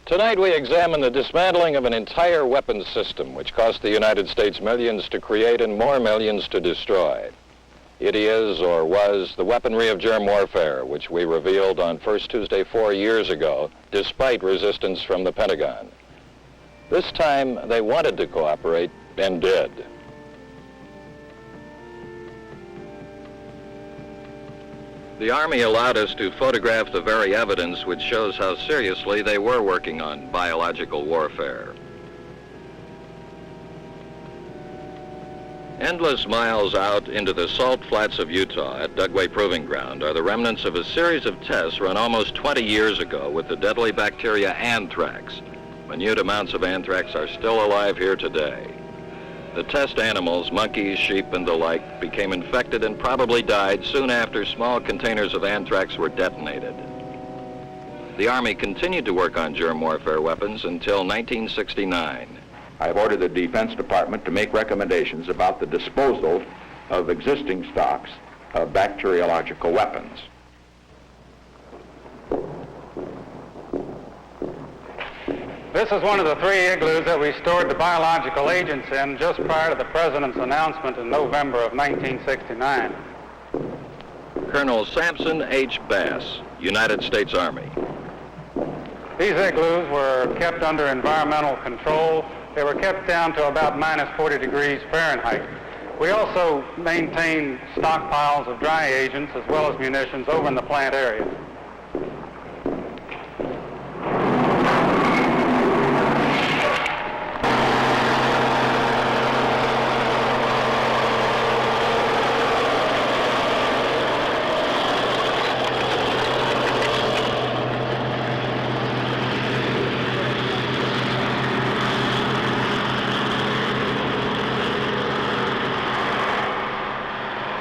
Tonight we examine the dismantling of an entire weapons system which cost the United States millions to create and more millions to destroy. It is, or was, the weaponry of germ warfare, which we revealed on First Tuesday 4 years ago, despite resistance from the Pentagon. This time they wanted to cooperate and did. The Army allowed us to photograph the very evidence which shows how seriously they were working on biological warfare. Endless miles out into the salt flats of Utah at Dugway Proving Ground are the remnants of a series of tests run almost 20 years ago with the deadly bacteria anthrax. Minute amounts of anthrax are still alive here today. The test animals, monkeys, sheep, and the like, became infected and probably died soon after small containers of anthrax were detonated. The Army continued to work on germ warfare weapons until 1969. I've ordered the Defense Department to make recommendations about the disposal of existing stocks of bacteriological weapons. This is one of the 3 igloos that we stored the biological agents in just prior to the President's announcement in November of 1969. Colonel Sampson H. Bass, United States Army. These igloos were kept under environmental control. They were kept down to about minus 40 degrees Fahrenheit. We also maintained stockpiles of dry agents as well as munitions over in the plant area.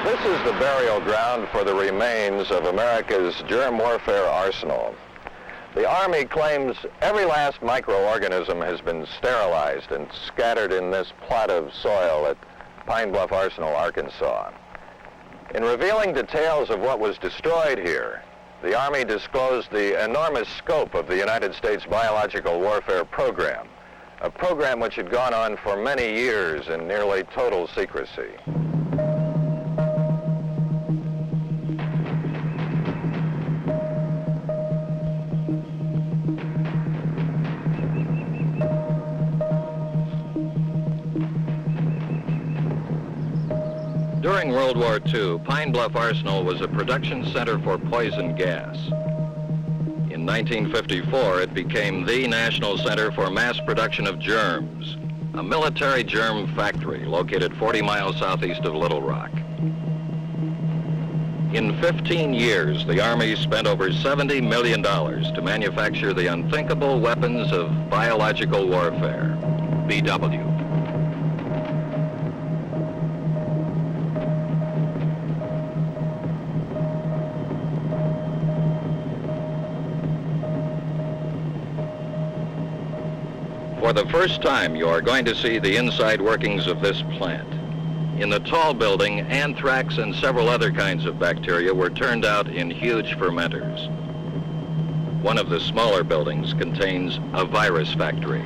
This is the burial ground for the remains of America's germ warfare arsenal. The Army claims every last microorganism has been sterilized and scattered in this plot of soil at Pine Bluff Arsenal, Arkansas. In revealing details of what was destroyed here, the Army disclosed the enormous scope of the United States biological warfare program, a program which had gone on for many years in nearly total secrecy. During World War II, Pine Bluff Arsenal was a production center for poison gas. In 1954, it became the national center for mass production of germs, a military germ factory located 40 miles southeast of Little Rock. In 15 years, the Army spent over $70 million to manufacture the unthinkable weapons of biological warfare, BW. For the first time, you are going to see the inside workings of this plant. In the tall building, anthrax and several other kinds of bacteria were turned out in huge fermenters. One of the smaller buildings contains a virus factory.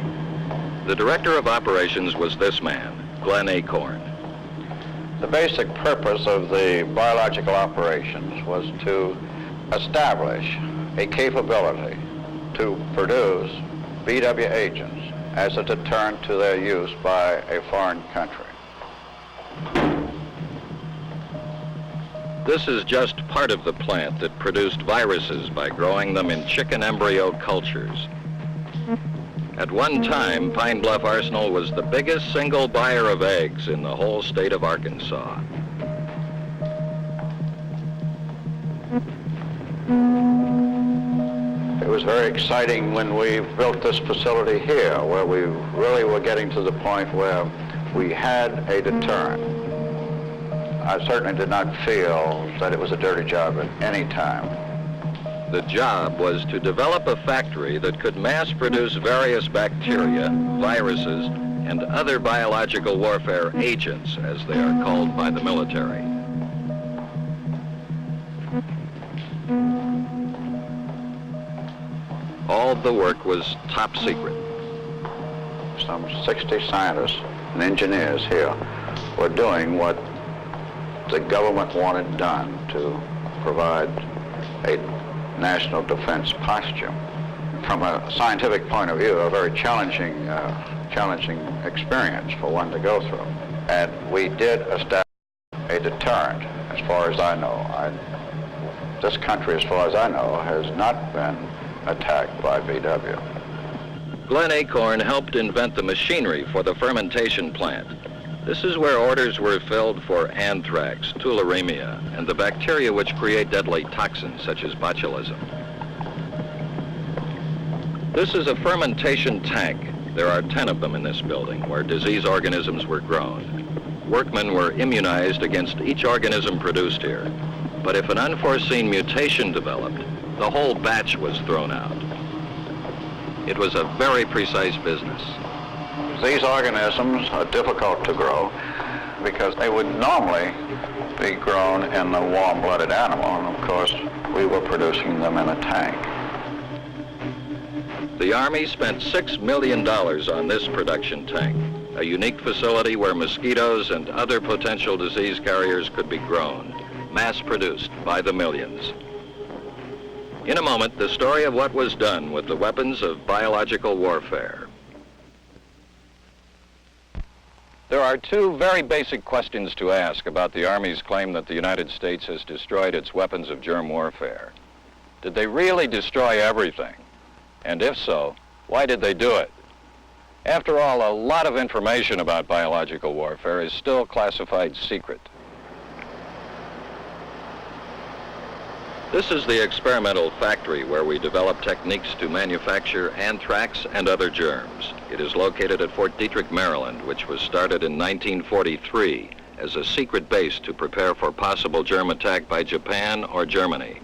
The director of operations was this man, Glenn Acorn. The basic purpose of the biological operations was to establish a capability to produce BW agents as a deterrent to their use by a foreign country. This is just part of the plant that produced viruses by growing them in chicken embryo cultures. At one time, Pine Bluff Arsenal was the biggest single buyer of eggs in the whole state of Arkansas. It was very exciting when we built this facility here, where we really were getting to the point where we had a deterrent. I certainly did not feel that it was a dirty job at any time. The job was to develop a factory that could mass produce various bacteria, viruses, and other biological warfare agents, as they are called by the military. all the work was top secret. Some 60 scientists and engineers here were doing what the government wanted done to provide a national defense posture. From a scientific point of view, a very challenging experience for one to go through. And we did establish a deterrent, as far as I know. This country, as far as I know, has not been attacked by VW. Glenn Acorn helped invent the machinery for the fermentation plant. This is where orders were filled for anthrax, tularemia, and the bacteria which create deadly toxins such as botulism. This is a fermentation tank. There are 10 of them in this building where disease organisms were grown. Workmen were immunized against each organism produced here. But if an unforeseen mutation developed, the whole batch was thrown out. It was a very precise business. These organisms are difficult to grow because they would normally be grown in a warm-blooded animal, and of course, we were producing them in a tank. The Army spent $6 million on this production tank, a unique facility where mosquitoes and other potential disease carriers could be grown, mass-produced by the millions. In a moment, the story of what was done with the weapons of biological warfare. There are two very basic questions to ask about the Army's claim that the United States has destroyed its weapons of germ warfare. Did they really destroy everything? And if so, why did they do it? After all, a lot of information about biological warfare is still classified secret. This is the experimental factory where we develop techniques to manufacture anthrax and other germs. It is located at Fort Detrick, Maryland, which was started in 1943 as a secret base to prepare for possible germ attack by Japan or Germany.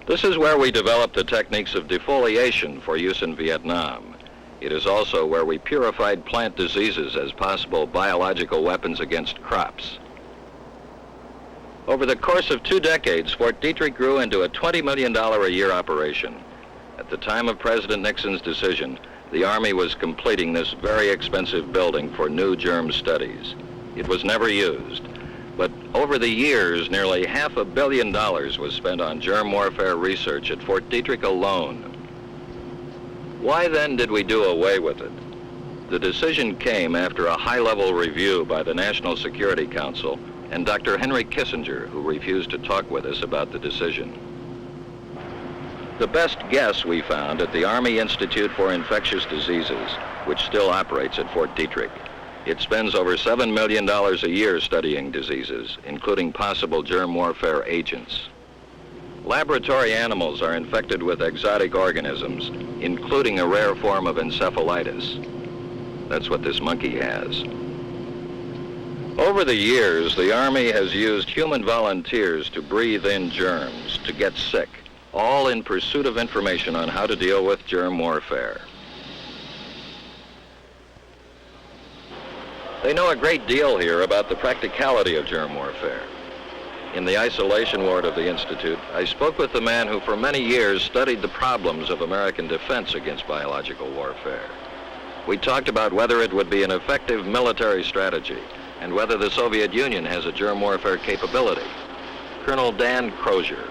This is where we developed the techniques of defoliation for use in Vietnam. It is also where we purified plant diseases as possible biological weapons against crops. Over the course of 2 decades, Fort Detrick grew into a $20 million a year operation. At the time of President Nixon's decision, the Army was completing this very expensive building for new germ studies. It was never used, but over the years, nearly $500 million was spent on germ warfare research at Fort Detrick alone. Why then did we do away with it? The decision came after a high-level review by the National Security Council and Dr. Henry Kissinger, who refused to talk with us about the decision. The best guess we found at the Army Institute for Infectious Diseases, which still operates at Fort Detrick. It spends over $7 million a year studying diseases, including possible germ warfare agents. Laboratory animals are infected with exotic organisms, including a rare form of encephalitis. That's what this monkey has. Over the years, the Army has used human volunteers to breathe in germs, to get sick, all in pursuit of information on how to deal with germ warfare. They know a great deal here about the practicality of germ warfare. In the isolation ward of the Institute, I spoke with the man who for many years studied the problems of American defense against biological warfare. We talked about whether it would be an effective military strategy and whether the Soviet Union has a germ warfare capability. Colonel Dan Crozier.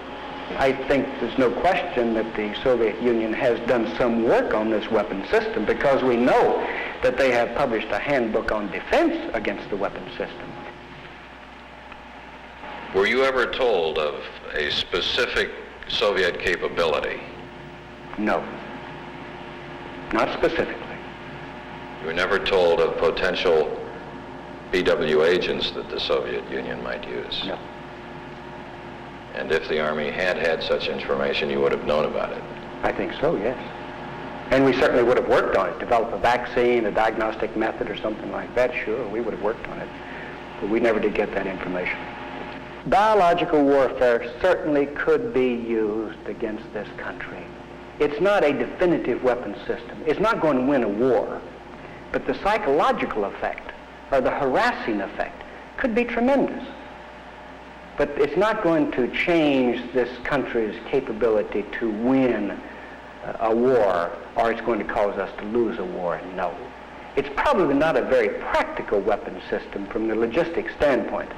I think there's no question that the Soviet Union has done some work on this weapon system because we know that they have published a handbook on defense against the weapon system. Were you ever told of a specific Soviet capability? No, not specifically. You were never told of potential BW agents that the Soviet Union might use? No. And if the Army had had such information, you would have known about it? I think so, yes. And we certainly would have worked on it, develop a vaccine, a diagnostic method or something like that, sure, we would have worked on it. But we never did get that information. Biological warfare certainly could be used against this country. It's not a definitive weapon system. It's not going to win a war. But the psychological effect or the harassing effect could be tremendous. But it's not going to change this country's capability to win a war, or it's going to cause us to lose a war? No. It's probably not a very practical weapon system from the logistics standpoint.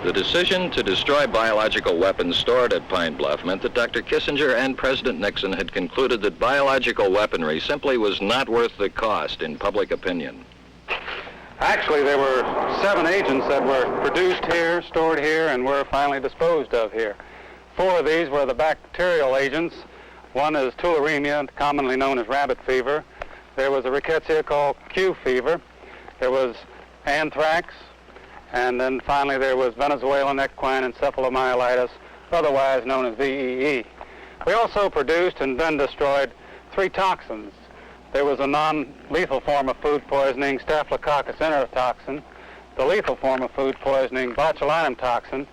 The decision to destroy biological weapons stored at Pine Bluff meant that Dr. Kissinger and President Nixon had concluded that biological weaponry simply was not worth the cost in public opinion. Actually, there were 7 agents that were produced here, stored here, and were finally disposed of here. 4 of these were the bacterial agents. One is tularemia, commonly known as rabbit fever. There was a rickettsia called Q fever. There was anthrax. And then finally there was Venezuelan equine encephalomyelitis, otherwise known as VEE. We also produced and then destroyed 3 toxins. There was a non-lethal form of food poisoning, Staphylococcus enterotoxin, the lethal form of food poisoning, botulinum toxin,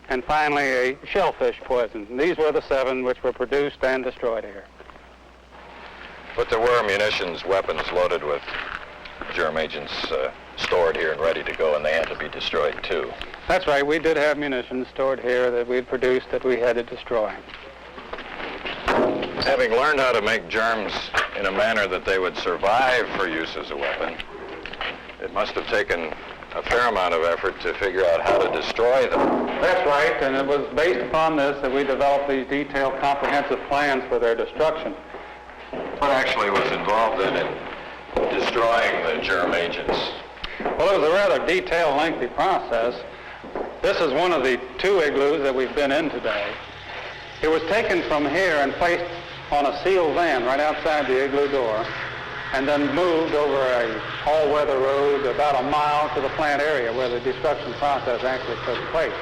and finally a shellfish poison. These were the 7 which were produced and destroyed here. But there were munitions, weapons loaded with germ agents stored here and ready to go, and they had to be destroyed too. That's right. We did have munitions stored here that we had produced that we had to destroy. Having learned how to make germs in a manner that they would survive for use as a weapon, it must have taken a fair amount of effort to figure out how to destroy them. That's right, and it was based upon this that we developed these detailed, comprehensive plans for their destruction. What actually was involved in it, destroying the germ agents? Well, it was a rather detailed, lengthy process. This is one of the 2 igloos that we've been in today. It was taken from here and placed on a sealed van right outside the igloo door, and then moved over a all-weather road about a mile to the plant area where the destruction process actually took place.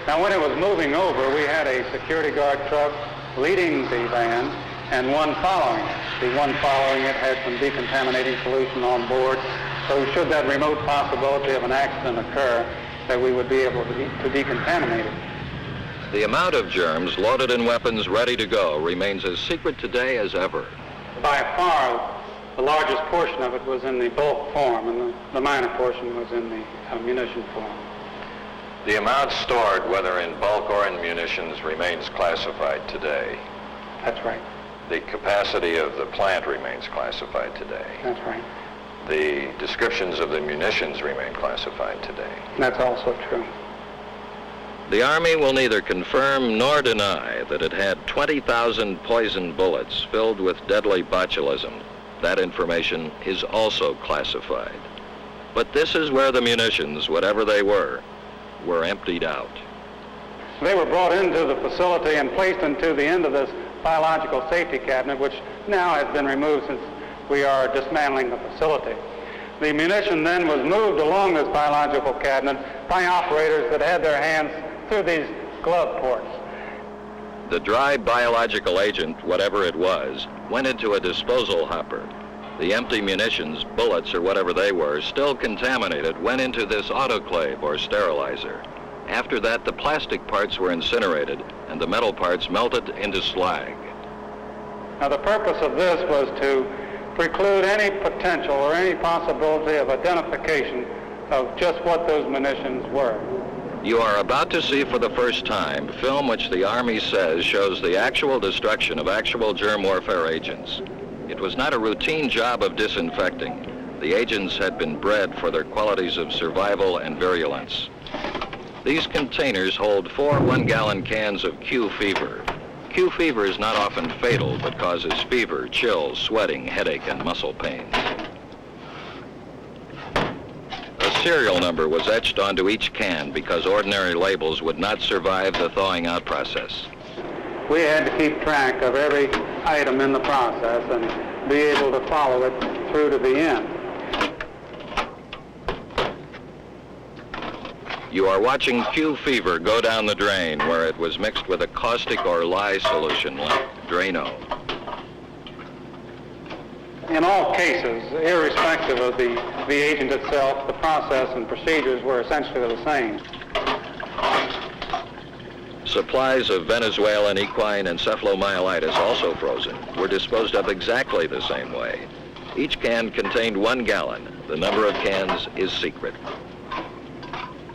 Now, when it was moving over, we had a security guard truck leading the van and one following it. The one following it had some decontaminating solution on board, so should that remote possibility of an accident occur, that we would be able to decontaminate it. The amount of germs loaded in weapons ready to go remains as secret today as ever. By far, the largest portion of it was in the bulk form, and the minor portion was in the munition form. The amount stored, whether in bulk or in munitions, remains classified today. That's right. The capacity of the plant remains classified today. That's right. The descriptions of the munitions remain classified today. That's also true. The Army will neither confirm nor deny that it had 20,000 poison bullets filled with deadly botulism. That information is also classified. But this is where the munitions, whatever they were emptied out. They were brought into the facility and placed into the end of this biological safety cabinet, which now has been removed since we are dismantling the facility. The munition then was moved along this biological cabinet by operators that had their hands through these glove ports. The dry biological agent, whatever it was, went into a disposal hopper. The empty munitions, bullets, or whatever they were, still contaminated, went into this autoclave or sterilizer. After that, the plastic parts were incinerated and the metal parts melted into slag. Now, the purpose of this was to preclude any potential or any possibility of identification of just what those munitions were. You are about to see for the first time film which the Army says shows the actual destruction of actual germ warfare agents. It was not a routine job of disinfecting. The agents had been bred for their qualities of survival and virulence. These containers hold 4 one-gallon cans of Q fever. Q fever is not often fatal, but causes fever, chills, sweating, headache, and muscle pains. A serial number was etched onto each can because ordinary labels would not survive the thawing out process. We had to keep track of every item in the process and be able to follow it through to the end. You are watching Q fever go down the drain where it was mixed with a caustic or lye solution like Drano. In all cases, irrespective of the agent itself, the process and procedures were essentially the same. Supplies of Venezuelan equine encephalomyelitis, also frozen, were disposed of exactly the same way. Each can contained 1 gallon. The number of cans is secret.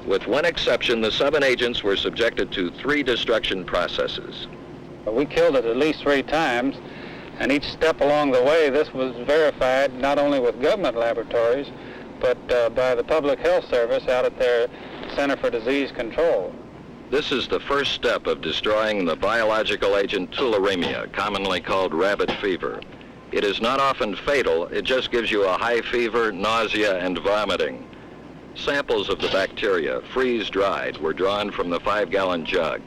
With one exception, the 7 agents were subjected to 3 destruction processes. We killed it at least 3 times, and each step along the way, this was verified not only with government laboratories, but by the Public Health Service out at their Center for Disease Control. This is the first step of destroying the biological agent tularemia, commonly called rabbit fever. It is not often fatal, it just gives you a high fever, nausea, and vomiting. Samples of the bacteria, freeze-dried, were drawn from the 5-gallon jug.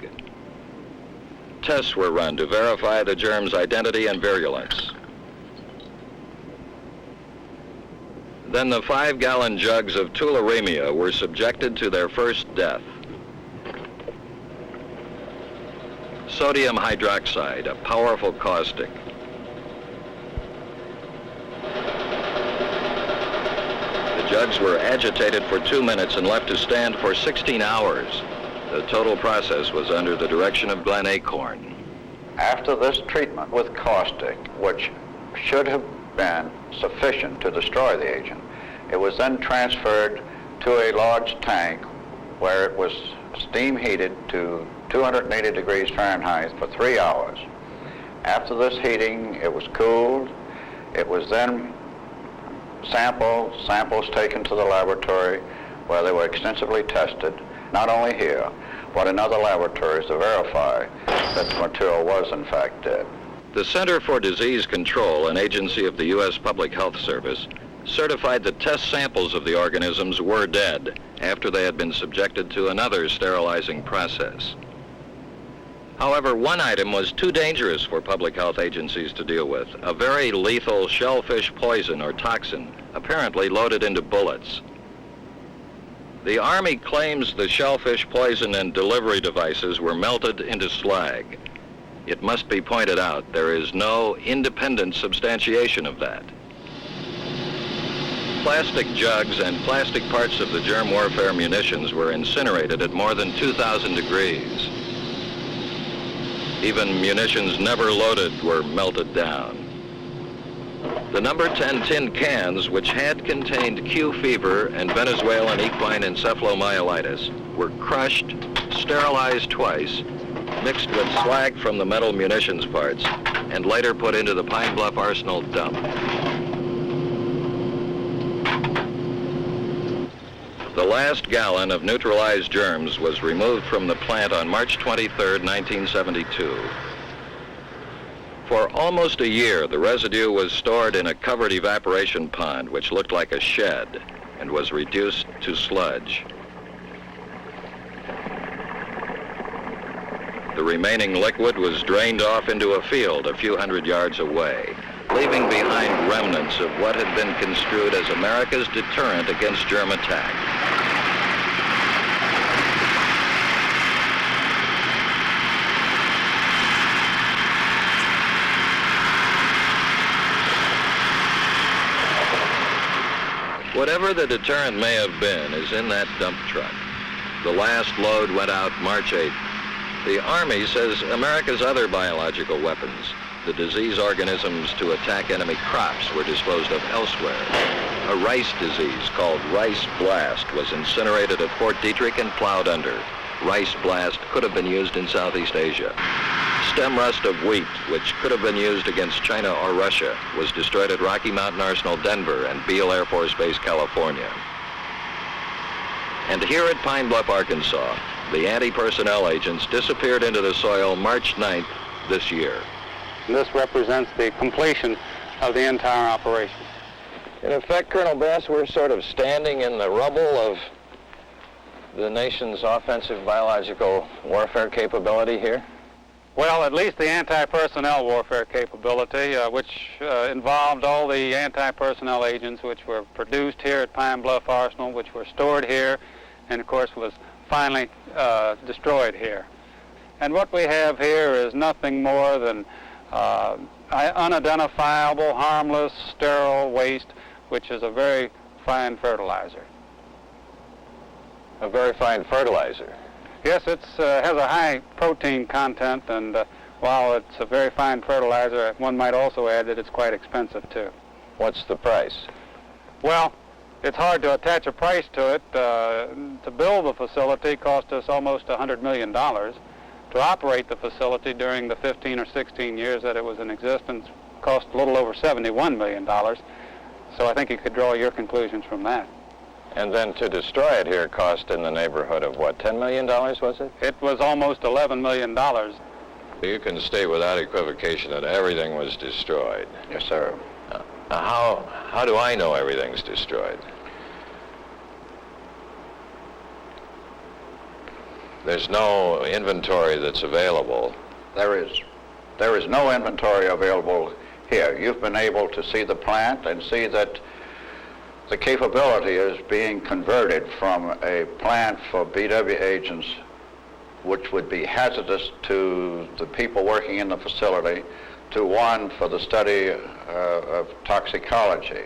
Tests were run to verify the germ's identity and virulence. Then the 5-gallon jugs of tularemia were subjected to their first death. Sodium hydroxide, a powerful caustic. The jugs were agitated for 2 minutes and left to stand for 16 hours. The total process was under the direction of Glenn Acorn. After this treatment with caustic, which should have been sufficient to destroy the agent, it was then transferred to a large tank where it was steam heated to 280 degrees Fahrenheit for 3 hours. After this heating, it was cooled. It was then samples taken to the laboratory where they were extensively tested, not only here, but in other laboratories to verify that the material was in fact dead. The Center for Disease Control, an agency of the U.S. Public Health Service, certified that test samples of the organisms were dead after they had been subjected to another sterilizing process. However, one item was too dangerous for public health agencies to deal with, a very lethal shellfish poison or toxin, apparently loaded into bullets. The Army claims the shellfish poison and delivery devices were melted into slag. It must be pointed out there is no independent substantiation of that. Plastic jugs and plastic parts of the germ warfare munitions were incinerated at more than 2,000 degrees. Even munitions never loaded were melted down. The number 10 tin cans, which had contained Q fever and Venezuelan equine encephalomyelitis, were crushed, sterilized twice, mixed with slag from the metal munitions parts, and later put into the Pine Bluff Arsenal dump. The last gallon of neutralized germs was removed from the plant on March 23, 1972. For almost a year, the residue was stored in a covered evaporation pond, which looked like a shed, and was reduced to sludge. The remaining liquid was drained off into a field a few hundred yards away, leaving behind remnants of what had been construed as America's deterrent against germ attack. Whatever the deterrent may have been is in that dump truck. The last load went out March 8th. The Army says America's other biological weapons, the disease organisms to attack enemy crops, were disposed of elsewhere. A rice disease called rice blast was incinerated at Fort Detrick and plowed under. Rice blast could have been used in Southeast Asia. Stem rust of wheat, which could have been used against China or Russia, was destroyed at Rocky Mountain Arsenal, Denver, and Beale Air Force Base, California. And here at Pine Bluff, Arkansas, the anti-personnel agents disappeared into the soil March 9th this year. This represents the completion of the entire operation. In effect, Colonel Bass, we're sort of standing in the rubble of the nation's offensive biological warfare capability here? Well, at least the anti-personnel warfare capability, which involved all the anti-personnel agents which were produced here at Pine Bluff Arsenal, which were stored here, and of course was finally destroyed here. And what we have here is nothing more than unidentifiable, harmless, sterile waste, which is a very fine fertilizer. A very fine fertilizer? Yes, it has a high protein content, and while it's a very fine fertilizer, one might also add that it's quite expensive too. What's the price? Well, it's hard to attach a price to it. To build the facility cost us almost $100 million. To operate the facility during the 15 or 16 years that it was in existence cost a little over $71 million. So I think you could draw your conclusions from that. And then to destroy it here cost in the neighborhood of what, $10 million was it? It was almost $11 million. You can state without equivocation that everything was destroyed. Yes, sir. How do I know everything's destroyed? There's no inventory that's available. There is no inventory available here. You've been able to see the plant and see that the capability is being converted from a plant for BW agents, which would be hazardous to the people working in the facility, to one for the study of toxicology.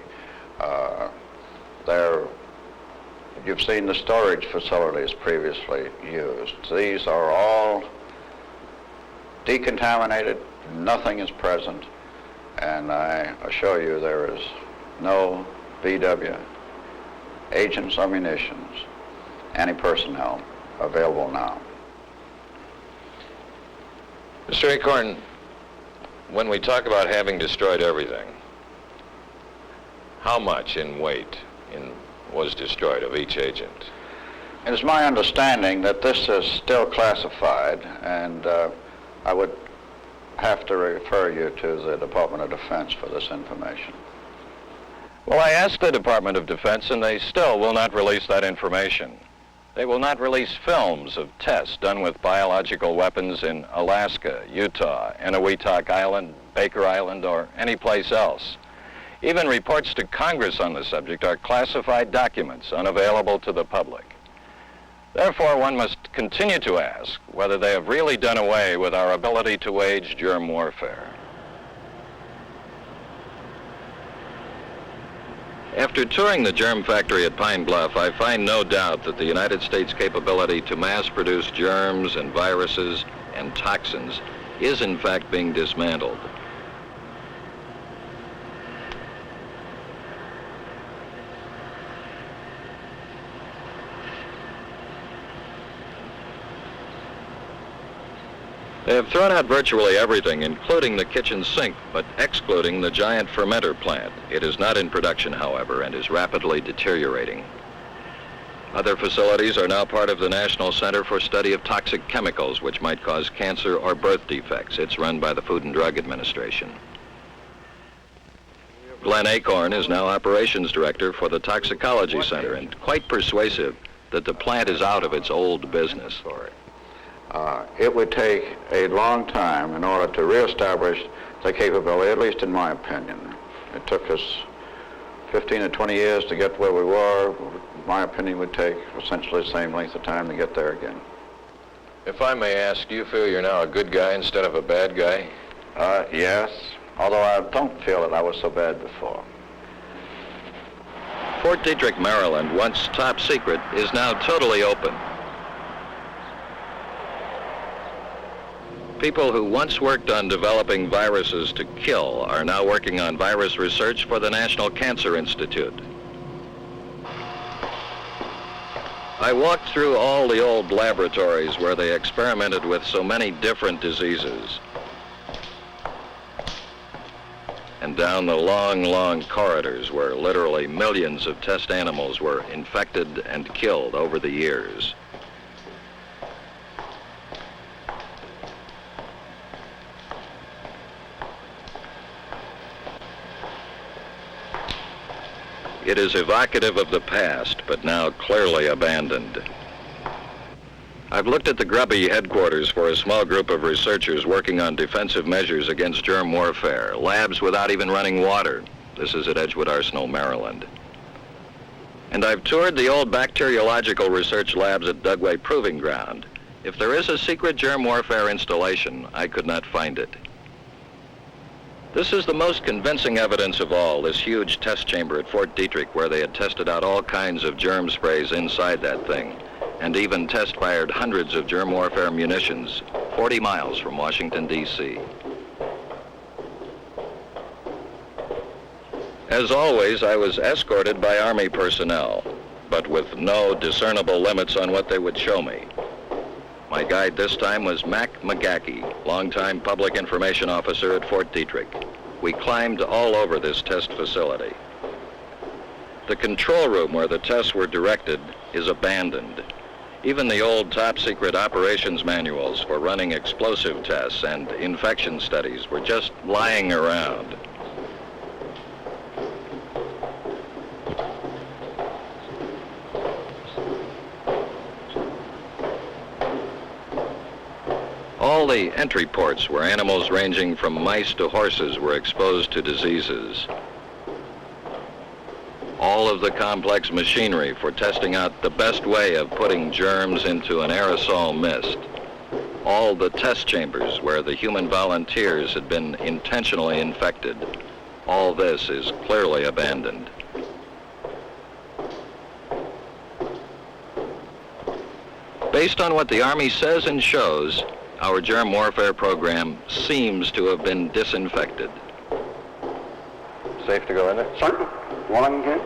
You've seen the storage facilities previously used. These are all decontaminated, nothing is present, and I assure you there is no BW agents or munitions, any personnel available now. Mr. Acorn, when we talk about having destroyed everything, how much in weight was destroyed of each agent? It is my understanding that this is still classified, and I would have to refer you to the Department of Defense for this information. Well, I asked the Department of Defense, and they still will not release that information. They will not release films of tests done with biological weapons in Alaska, Utah, Eniwetok Island, Baker Island, or any place else. Even reports to Congress on the subject are classified documents unavailable to the public. Therefore, one must continue to ask whether they have really done away with our ability to wage germ warfare. After touring the germ factory at Pine Bluff, I find no doubt that the United States' capability to mass produce germs and viruses and toxins is in fact being dismantled. They have thrown out virtually everything, including the kitchen sink, but excluding the giant fermenter plant. It is not in production, however, and is rapidly deteriorating. Other facilities are now part of the National Center for Study of Toxic Chemicals, which might cause cancer or birth defects. It's run by the Food and Drug Administration. Glenn Acorn is now Operations Director for the Toxicology Center, and quite persuasive that the plant is out of its old business. It would take a long time in order to reestablish the capability, at least in my opinion. It took us 15 or 20 years to get where we were. My opinion would take essentially the same length of time to get there again. If I may ask, do you feel you're now a good guy instead of a bad guy? Yes, although I don't feel that I was so bad before. Fort Detrick, Maryland, once top secret, is now totally open. People who once worked on developing viruses to kill are now working on virus research for the National Cancer Institute. I walked through all the old laboratories where they experimented with so many different diseases, and down the long, long corridors where literally millions of test animals were infected and killed over the years. It is evocative of the past, but now clearly abandoned. I've looked at the grubby headquarters for a small group of researchers working on defensive measures against germ warfare, labs without even running water. This is at Edgewood Arsenal, Maryland. And I've toured the old bacteriological research labs at Dugway Proving Ground. If there is a secret germ warfare installation, I could not find it. This is the most convincing evidence of all, this huge test chamber at Fort Detrick where they had tested out all kinds of germ sprays inside that thing, and even test-fired hundreds of germ warfare munitions 40 miles from Washington, D.C. As always, I was escorted by Army personnel, but with no discernible limits on what they would show me. My guide this time was Mac McGackey, longtime public information officer at Fort Detrick. We climbed all over this test facility. The control room where the tests were directed is abandoned. Even the old top-secret operations manuals for running explosive tests and infection studies were just lying around. All the entry ports where animals ranging from mice to horses were exposed to diseases. All of the complex machinery for testing out the best way of putting germs into an aerosol mist. All the test chambers where the human volunteers had been intentionally infected. All this is clearly abandoned. Based on what the Army says and shows, our germ warfare program seems to have been disinfected. Safe to go in there? Certainly. One again.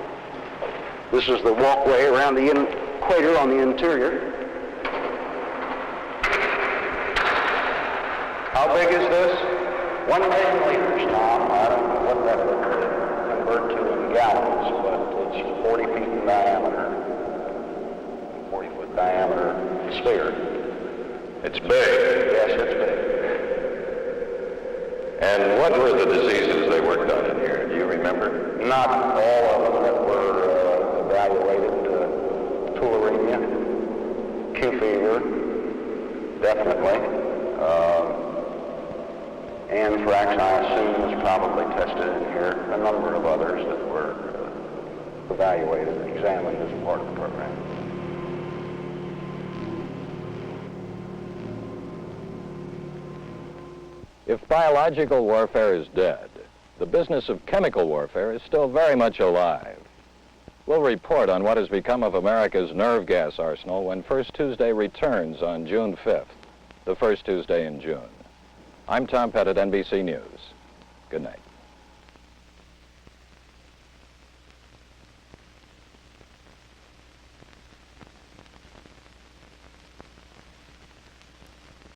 This is the walkway around the equator on the interior. How big is this? 1 million liters, Tom. I don't know what that would convert to in gallons, but it's 40 feet in diameter, 40-foot diameter sphere. It's big. Yes, it's big. And what were the diseases they worked on in here? Do you remember? Not all of them that were evaluated. Tularemia, Q fever, definitely. Anthrax, I assume, was probably tested in here. A number of others that were evaluated and examined as a part of the program. If biological warfare is dead, the business of chemical warfare is still very much alive. We'll report on what has become of America's nerve gas arsenal when First Tuesday returns on June 5th, the first Tuesday in June. I'm Tom Pettit, NBC News. Good night.